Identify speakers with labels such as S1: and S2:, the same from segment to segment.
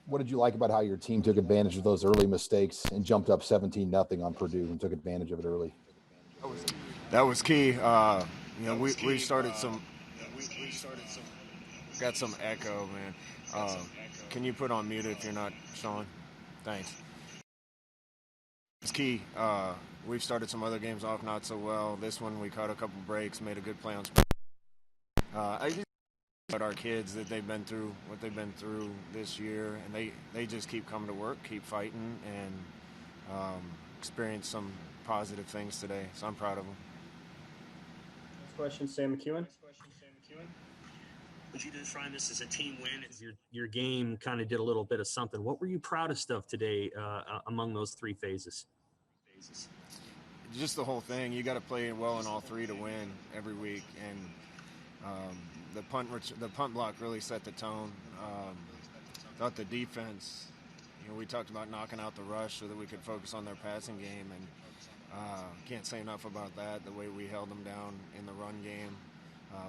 S1: What did you like about how your team took advantage of those early mistakes and jumped up 17-0 on Purdue and took advantage of it early?
S2: That was key. We started some. Got some echo, man. Can you put on mute if you're not, Sean? Thanks. It's key. We've started some other games off not so well. This one we caught a couple breaks, made a good play on. I just about our kids that they've been through what they've been through this year, and they just keep coming to work, keep fighting, and experience some positive things today. So I'm proud of them.
S3: Next question, Sam McEwen.
S4: Would you describe this as a team win? Your game kind of did a little bit of something. What were you proudest of today among those three phases?
S2: Just the whole thing. You got to play well in all three to win every week, and the punt block really set the tone. Thought the defense, we talked about knocking out the rush so that we could focus on their passing game, and can't say enough about that. The way we held them down in the run game,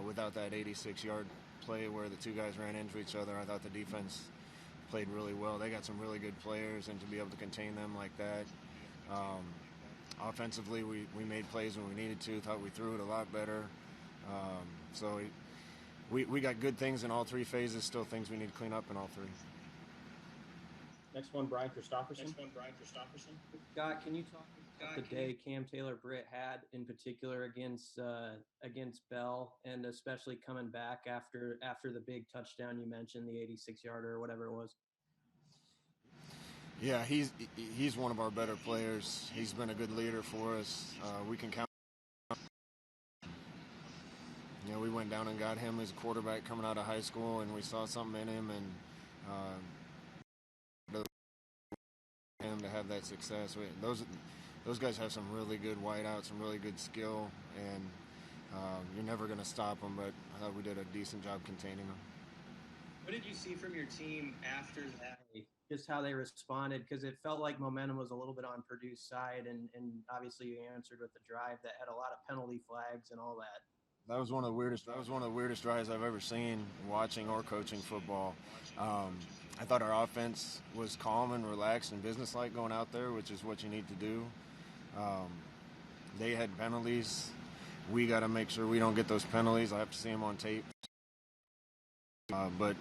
S2: without that 86-yard play where the two guys ran into each other, I thought the defense played really well. They got some really good players, and to be able to contain them like that. Offensively, we made plays when we needed to. Thought we threw it a lot better. So we got good things in all three phases, still things we need to clean up in all three.
S3: Next one, Brian Christopherson.
S5: Scott, can you talk about the day Cam Taylor-Britt had in particular against Bell, and especially coming back after the big touchdown you mentioned, the 86-yarder or whatever it was?
S2: Yeah, he's one of our better players. He's been a good leader for us. We can count. We went down and got him as a quarterback coming out of high school, and we saw something in him, and him to have that success. Those guys have some really good wideouts, some really good skill, and you're never going to stop them, but I thought we did a decent job containing them.
S6: What did you see from your team after that?
S5: Just how they responded, because it felt like momentum was a little bit on Purdue's side, and obviously you answered with the drive that had a lot of penalty flags and all that.
S2: That was one of the weirdest drives I've ever seen watching or coaching football. I thought our offense was calm and relaxed and businesslike going out there, which is what you need to do. They had penalties. We got to make sure we don't get those penalties. I have to see them on tape. But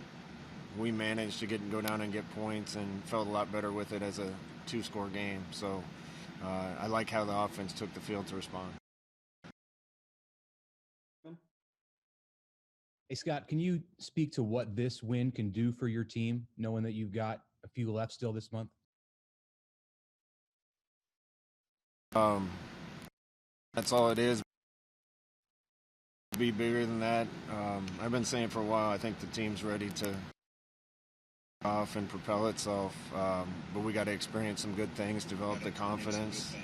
S2: we managed to go down and get points, and felt a lot better with it as a two-score game. So I like how the offense took the field to respond.
S7: Hey, Scott, can you speak to what this win can do for your team, knowing that you've got a few left still this month?
S2: That's all it is. Be bigger than that. I've been saying for a while, I think the team's ready to off and propel itself, but we got to experience some good things, develop the confidence.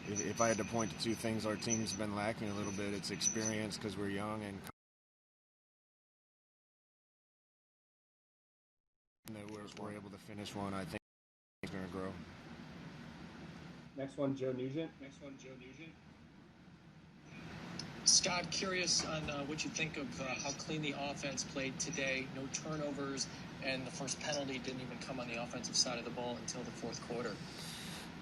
S2: If I had to point to two things our team's been lacking a little bit, it's experience, because we're young, and that we're able to finish one. I think it's going to grow.
S3: Next one, Joe Nugent.
S6: Scott, curious on what you think of how clean the offense played today. No turnovers, and the first penalty didn't even come on the offensive side of the ball until the fourth quarter.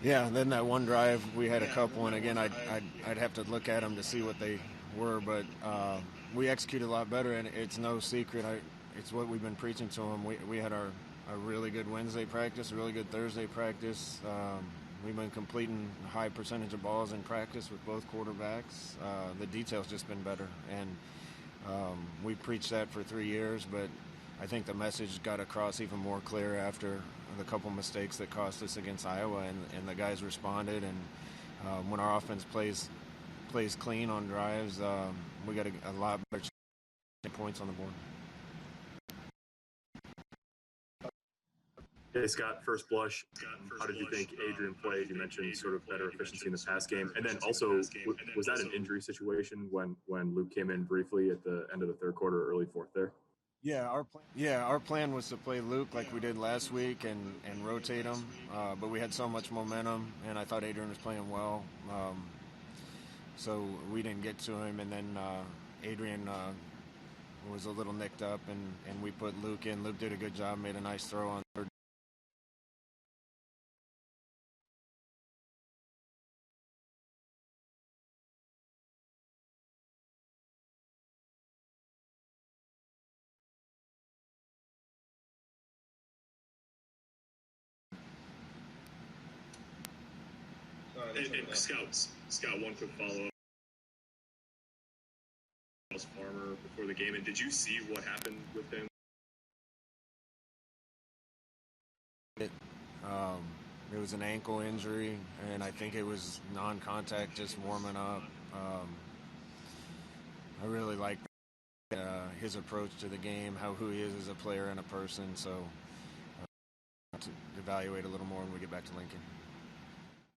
S2: Yeah, then that one drive, we had a couple, and again, I'd have to look at them to see what they were, but we executed a lot better, and it's no secret. It's what we've been preaching to them. We had a really good Wednesday practice, a really good Thursday practice. We've been completing a high percentage of balls in practice with both quarterbacks. The detail's just been better, and we preached that for 3 years, but I think the message got across even more clear after the couple mistakes that cost us against Iowa, and the guys responded. And when our offense plays clean on drives, we got a lot better points on the board.
S8: Hey, Scott, first blush, how did you think ADRIAN played? You mentioned sort of better efficiency in the pass game. And then also, was that an injury situation when Luke came in briefly at the end of the third quarter, early fourth there?
S2: Yeah, our plan was to play Luke like we did last week and rotate him, but we had so much momentum, and I thought ADRIAN was playing well, so we didn't get to him. And then ADRIAN was a little nicked up, and we put Luke in. Luke did a good job, made a nice throw on third.
S8: And Scott, one quick follow-up. Farmer before the game, and did you see what happened with him?
S2: It was an ankle injury, and I think it was non-contact, just warming up. I really like his approach to the game, who he is as a player and a person. So to evaluate a little more when we get back to Lincoln.